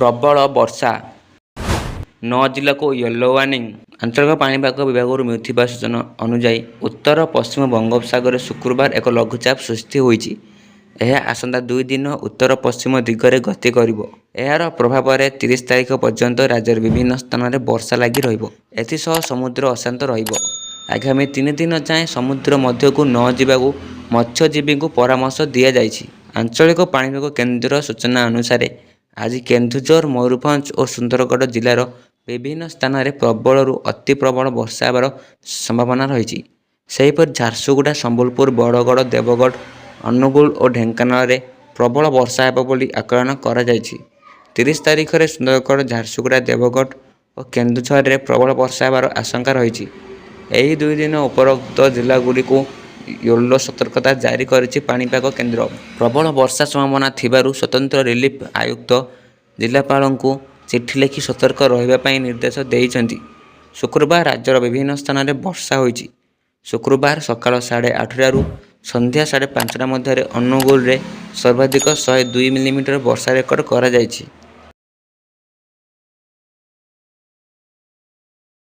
ପ୍ରବଳ ବର୍ଷା 9 ଜିଲ୍ଲାକୁ ୟେଲୋ ୱାର୍ଣ୍ଣିଂ। ଆଞ୍ଚଳିକ ପାଣିପାଗ ବିଭାଗରୁ ମିଳୁଥିବା ସୂଚନା ଅନୁଯାୟୀ ଉତ୍ତର ପଶ୍ଚିମ ବଙ୍ଗୋପସାଗରରେ ଶୁକ୍ରବାର ଏକ ଲଘୁଚାପ ସୃଷ୍ଟି ହୋଇଛି। ଏହା ଆସନ୍ତା 2 ଦିନ ଉତ୍ତର ପଶ୍ଚିମ ଦିଗରେ ଗତି କରିବ। ଏହାର ପ୍ରଭାବରେ 30 ତାରିଖ ପର୍ଯ୍ୟନ୍ତ ରାଜ୍ୟର ବିଭିନ୍ନ ସ୍ଥାନରେ ବର୍ଷା ଲାଗି ରହିବ। ଏଥିସହ ସମୁଦ୍ର ଅଶାନ୍ତ ରହିବ। ଆଗାମୀ 3 ଦିନ ଯାଏଁ ସମୁଦ୍ର ମଧ୍ୟକୁ ନ ଯିବାକୁ ମତ୍ସ୍ୟଜୀବୀଙ୍କୁ ପରାମର୍ଶ ଦିଆଯାଇଛି। ଆଞ୍ଚଳିକ ପାଣିପାଗ କେନ୍ଦ୍ର ସୂଚନା ଅନୁସାରେ ଆଜି କେନ୍ଦୁଝର, ମୟୂରଭଞ୍ଜ ଓ ସୁନ୍ଦରଗଡ଼ ଜିଲ୍ଲାର ବିଭିନ୍ନ ସ୍ଥାନରେ ପ୍ରବଳରୁ ଅତି ପ୍ରବଳ ବର୍ଷା ହେବାର ସମ୍ଭାବନା ରହିଛି। ସେହିପରି ଝାରସୁଗୁଡ଼ା, ସମ୍ବଲପୁର, ବରଗଡ଼, ଦେବଗଡ଼, ଅନୁଗୁଳ ଓ ଢେଙ୍କାନାଳରେ ପ୍ରବଳ ବର୍ଷା ହେବ ବୋଲି ଆକଳନ କରାଯାଇଛି। 30 ତାରିଖରେ ସୁନ୍ଦରଗଡ଼, ଝାରସୁଗୁଡ଼ା, ଦେବଗଡ଼ ଓ କେନ୍ଦୁଝରରେ ପ୍ରବଳ ବର୍ଷା ହେବାର ଆଶଙ୍କା ରହିଛି। ଏହି 2 ଦିନ ଉପରୋକ୍ତ ଜିଲ୍ଲାଗୁଡ଼ିକୁ ୟେଲୋ ସତର୍କତା ଜାରି କରିଛି ପାଣିପାଗ କେନ୍ଦ୍ର। ପ୍ରବଳ ବର୍ଷା ସମ୍ଭାବନା ଥିବାରୁ ସ୍ୱତନ୍ତ୍ର ରିଲିଫ ଆୟୁକ୍ତ ଜିଲ୍ଲାପାଳଙ୍କୁ ଚିଠି ଲେଖି ସତର୍କ ରହିବା ପାଇଁ ନିର୍ଦ୍ଦେଶ ଦେଇଛନ୍ତି। ଶୁକ୍ରବାର ରାଜ୍ୟର ବିଭିନ୍ନ ସ୍ଥାନରେ ବର୍ଷା ହୋଇଛି। ଶୁକ୍ରବାର ସକାଳ 8:30ରୁ ସନ୍ଧ୍ୟା 5:30 ମଧ୍ୟରେ ଅନୁଗୁଳରେ ସର୍ବାଧିକ 102 ମିଲିମିଟର ବର୍ଷା ରେକର୍ଡ କରାଯାଇଛି।